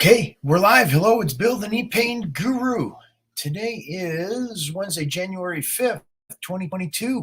Okay, we're live. Hello, it's Bill, the knee pain guru. Today is Wednesday, January 5th, 2022.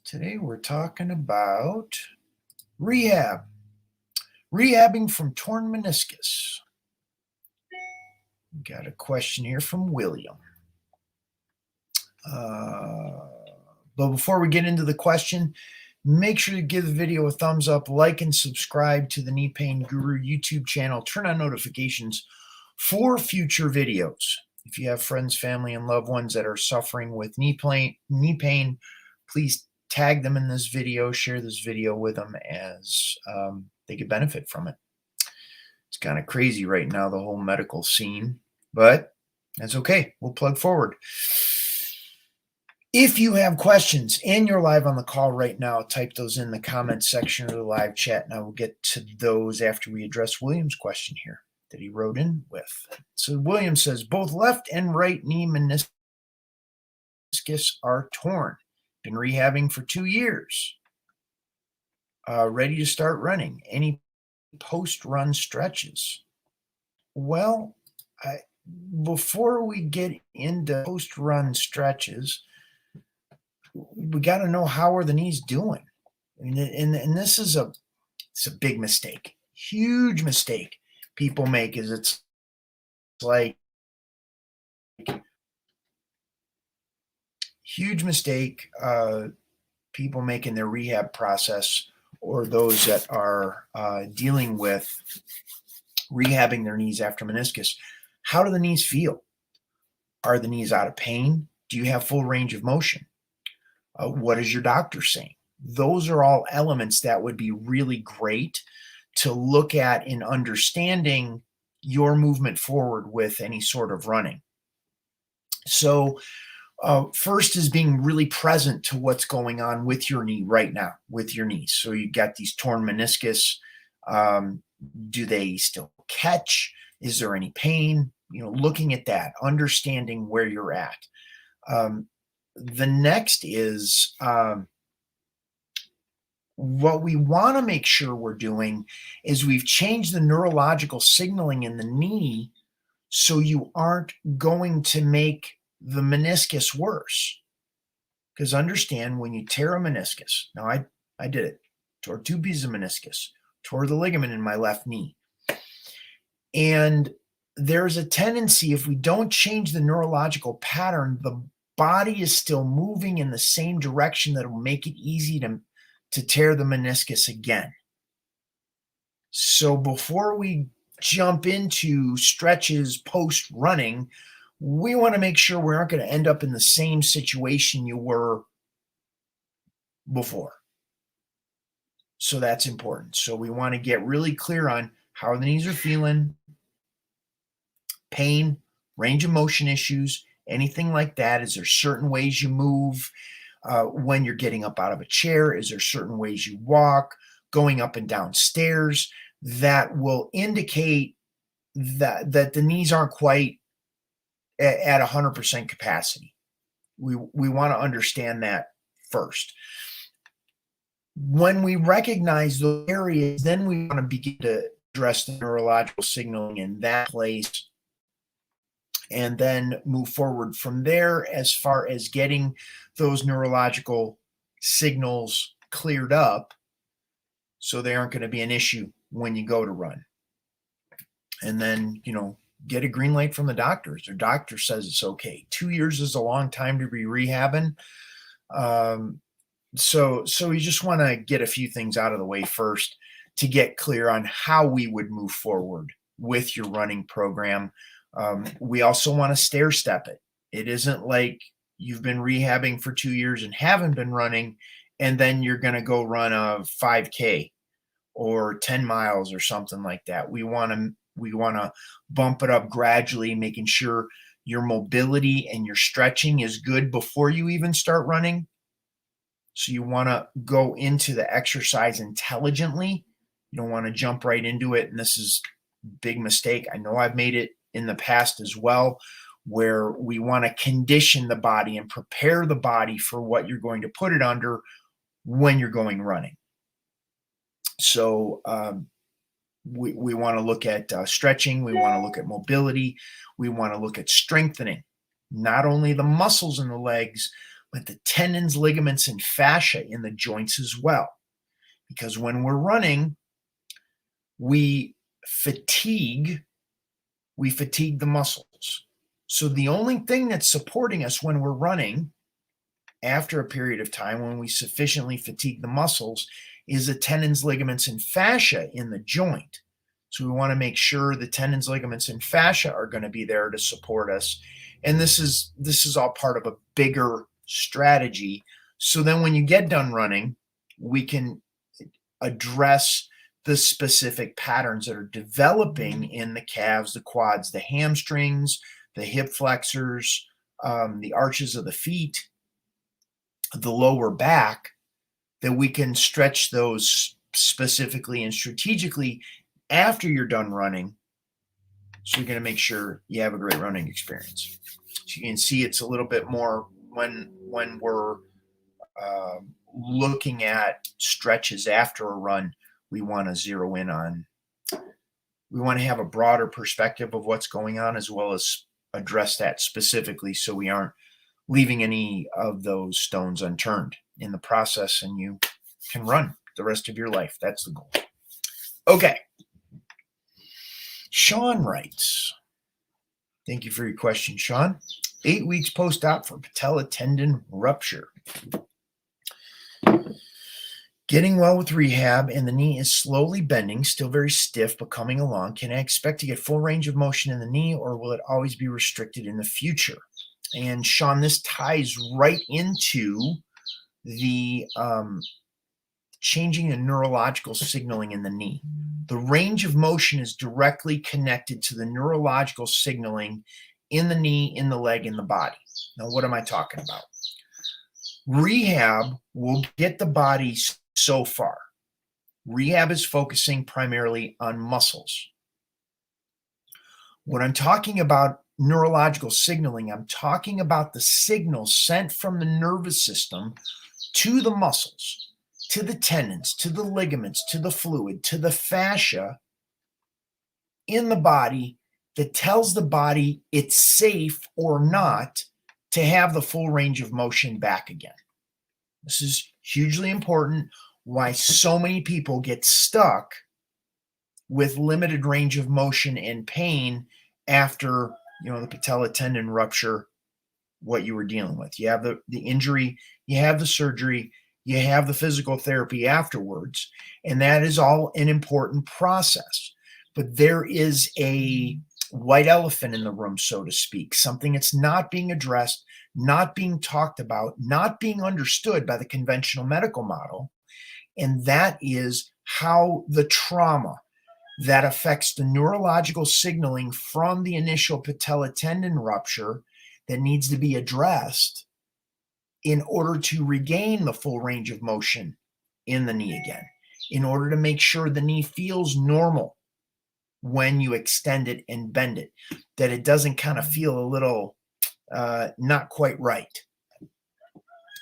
Today we're talking about rehabbing from torn meniscus. Got a question here from William. But before we get into the question, make sure to give the video a thumbs up, like and subscribe to the Knee Pain Guru YouTube channel. Turn on notifications for future videos. If you have friends, family, and loved ones that are suffering with knee pain, please tag them in this video, share this video with them as they could benefit from it. It's kind of crazy right now, the whole medical scene, but that's okay. We'll plug forward. If you have questions and you're live on the call right now, type those in the comments section of the live chat, and I will get to those after we address William's question here that he wrote in with. So William says, both left and right knee meniscus are torn. Been rehabbing for 2 years. Ready to start running. Any post-run stretches? Well, before we get into post-run stretches, we got to know how are the knees doing. And this is it's a big mistake, huge mistake people make. Is it's like huge mistake people make in their rehab process, or those that are dealing with rehabbing their knees after meniscus. How do the knees feel? Are the knees out of pain? Do you have full range of motion? What is your doctor saying? Those are all elements that would be really great to look at in understanding your movement forward with any sort of running. So first is being really present to what's going on with your knee right now, with your knees. So you got these torn meniscus. Do they still catch? Is there any pain? Looking at that, understanding where you're at. The next is what we want to make sure we're doing is we've changed the neurological signaling in the knee so you aren't going to make the meniscus worse. Because understand, when you tear a meniscus, now I did it, tore 2 pieces of meniscus, tore the ligament in my left knee. And there's a tendency, if we don't change the neurological pattern, the body is still moving in the same direction that will make it easy to tear the meniscus again. So before we jump into stretches post running, we want to make sure we aren't going to end up in the same situation you were before. So that's important. So we want to get really clear on how the knees are feeling, pain, range of motion issues, anything like that. Is there certain ways you move when you're getting up out of a chair? Is there certain ways you walk, going up and down stairs, that will indicate that the knees aren't quite at 100% capacity? We want to understand that first. When we recognize those areas, then we want to begin to address the neurological signaling in that place, and then move forward from there as far as getting those neurological signals cleared up so they aren't going to be an issue when you go to run. And then, get a green light from the doctor. Their doctor says it's okay. 2 years is a long time to be rehabbing. So you just want to get a few things out of the way first to get clear on how we would move forward with your running program. We also want to stair step it. It isn't like you've been rehabbing for 2 years and haven't been running, and then you're going to go run a 5K or 10 miles or something like that. We want to bump it up gradually, making sure your mobility and your stretching is good before you even start running. So you want to go into the exercise intelligently. You don't want to jump right into it. And this is a big mistake. I know I've made it in the past as well, where we want to condition the body and prepare the body for what you're going to put it under when you're going running. So We want to look at stretching. We want to look at mobility. We want to look at strengthening, not only the muscles in the legs, but the tendons, ligaments, and fascia in the joints as well. Because when we're running, we fatigue the muscles. So the only thing that's supporting us when we're running after a period of time, when we sufficiently fatigue the muscles, is the tendons, ligaments, and fascia in the joint. So we want to make sure the tendons, ligaments, and fascia are going to be there to support us. And this is all part of a bigger strategy. So then when you get done running, we can address the specific patterns that are developing in the calves, the quads, the hamstrings, the hip flexors, the arches of the feet, the lower back, that we can stretch those specifically and strategically after you're done running. So you're going to make sure you have a great running experience. So you can see it's a little bit more when we're looking at stretches after a run, we want to zero in on, we want to have a broader perspective of what's going on, as well as address that specifically so we aren't leaving any of those stones unturned in the process, and you can run the rest of your life. That's the goal. Okay. Sean writes, thank you for your question, Sean. 8 weeks post-op for patella tendon rupture. Getting well with rehab, and the knee is slowly bending, still very stiff, but coming along. Can I expect to get full range of motion in the knee, or will it always be restricted in the future? And Sean, this ties right into the changing the neurological signaling in the knee. The range of motion is directly connected to the neurological signaling in the knee, in the leg, in the body. Now, what am I talking about? Rehab will get the body so far. Rehab is focusing primarily on muscles. When I'm talking about neurological signaling, I'm talking about the signal sent from the nervous system to the muscles, to the tendons, to the ligaments, to the fluid, to the fascia in the body that tells the body it's safe or not to have the full range of motion back again. This is hugely important, why so many people get stuck with limited range of motion and pain after, the patella tendon rupture, what you were dealing with. You have the injury, you have the surgery, you have the physical therapy afterwards, and that is all an important process. But there is a white elephant in the room, so to speak, something that's not being addressed, not being talked about, not being understood by the conventional medical model, and that is how the trauma that affects the neurological signaling from the initial patella tendon rupture that needs to be addressed in order to regain the full range of motion in the knee again, in order to make sure the knee feels normal when you extend it and bend it, that it doesn't kind of feel a little not quite right.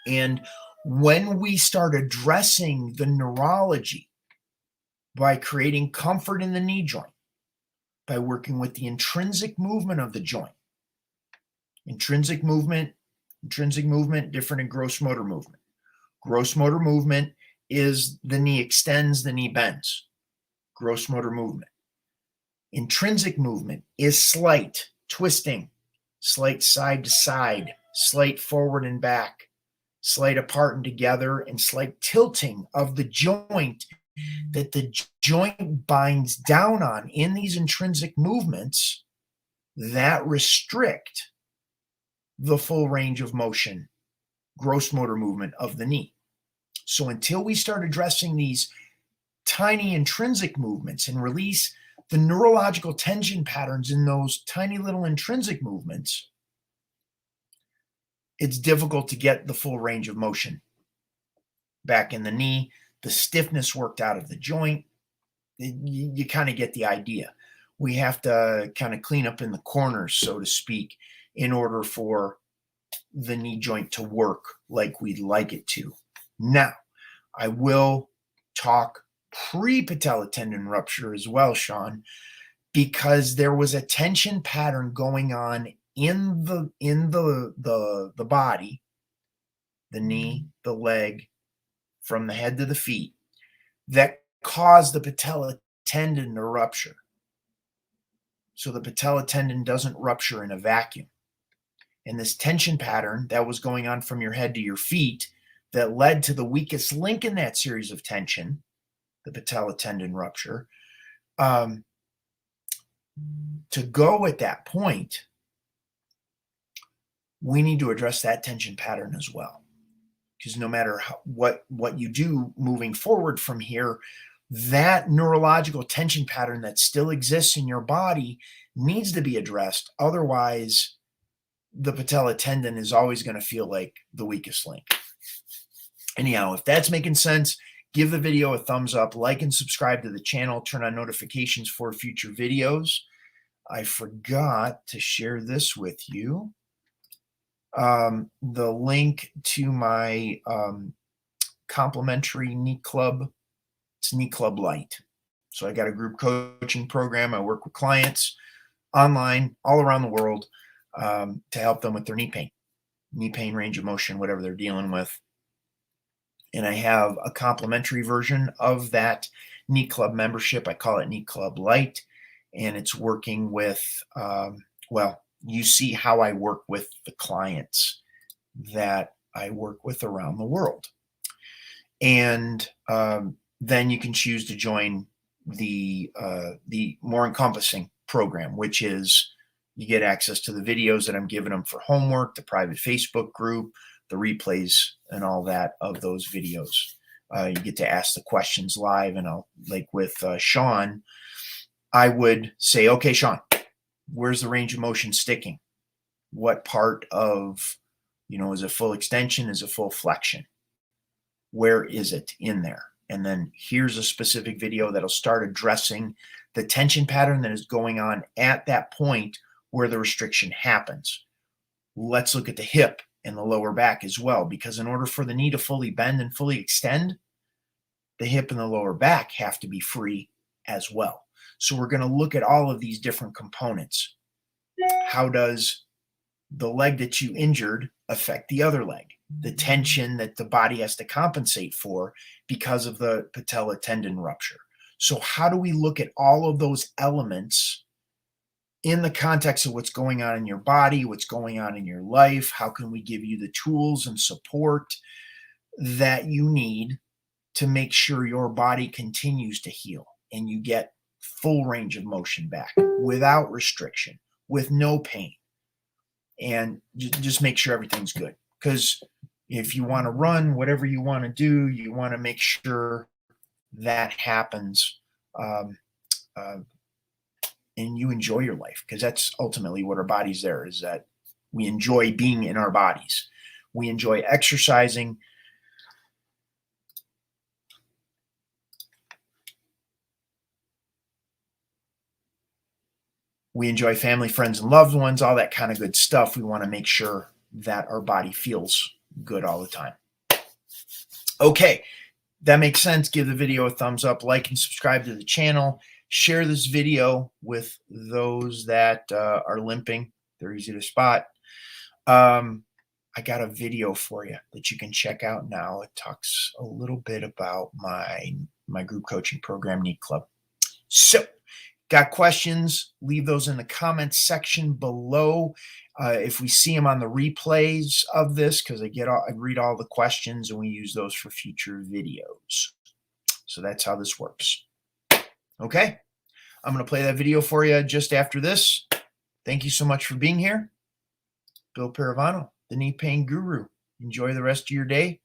And when we start addressing the neurology by creating comfort in the knee joint, by working with the intrinsic movement of the joint, intrinsic movement, different in gross motor movement. Gross motor movement is the knee extends, the knee bends. Gross motor movement. Intrinsic movement is slight twisting, slight side to side, slight forward and back, slight apart and together, and slight tilting of the joint that the joint binds down on in these intrinsic movements that restrict the full range of motion, gross motor movement of the knee. So until we start addressing these tiny intrinsic movements and release the neurological tension patterns in those tiny little intrinsic movements, it's difficult to get the full range of motion back in the knee, the stiffness worked out of the joint. You kind of get the idea. We have to kind of clean up in the corners, so to speak, in order for the knee joint to work like we'd like it to. Now, I will talk pre-patellar tendon rupture as well, Sean, because there was a tension pattern going on in the body, the knee, the leg, from the head to the feet, that caused the patella tendon to rupture. So the patella tendon doesn't rupture in a vacuum. And this tension pattern that was going on from your head to your feet that led to the weakest link in that series of tension, the patella tendon rupture, to go at that point, we need to address that tension pattern as well. Because no matter what you do moving forward from here, that neurological tension pattern that still exists in your body needs to be addressed. Otherwise, the patella tendon is always going to feel like the weakest link. Anyhow, if that's making sense, give the video a thumbs up, like and subscribe to the channel, turn on notifications for future videos. I forgot to share this with you. The link to my complimentary knee club. It's Knee Club Lite. So I got a group coaching program. I work with clients online all around the world to help them with their knee pain, range of motion, whatever they're dealing with. And I have a complimentary version of that Knee Club membership. I call it Knee Club Lite, and it's working with, well, you see how I work with the clients that I work with around the world. And then you can choose to join the more encompassing program, which is you get access to the videos that I'm giving them for homework, the private Facebook group, the replays and all that of those videos. You get to ask the questions live, and I'll, like with Sean, I would say, okay, Sean, where's the range of motion sticking? What part of, is it full extension? Is it full flexion? Where is it in there? And then here's a specific video that'll start addressing the tension pattern that is going on at that point where the restriction happens. Let's look at the hip and the lower back as well, because in order for the knee to fully bend and fully extend, the hip and the lower back have to be free as well. So we're going to look at all of these different components. How does the leg that you injured affect the other leg? The tension that the body has to compensate for because of the patella tendon rupture. So how do we look at all of those elements in the context of what's going on in your body, what's going on in your life? How can we give you the tools and support that you need to make sure your body continues to heal and you get full range of motion back without restriction, with no pain, and just make sure everything's good? Because if you want to run, whatever you want to do, you want to make sure that happens and you enjoy your life, because that's ultimately what our body's there, is that we enjoy being in our bodies. We enjoy exercising. We enjoy family, friends, and loved ones, all that kind of good stuff. We want to make sure that our body feels good all the time. Okay, that makes sense. Give the video a thumbs up, like and subscribe to the channel. Share this video with those that are limping. They're easy to spot. I got a video for you that you can check out now. It talks a little bit about my group coaching program, Knee Club. So, got questions? Leave those in the comments section below. If we see them on the replays of this, because I read all the questions and we use those for future videos. So that's how this works. Okay, I'm going to play that video for you just after this. Thank you so much for being here. Bill Paravano, the knee pain guru. Enjoy the rest of your day.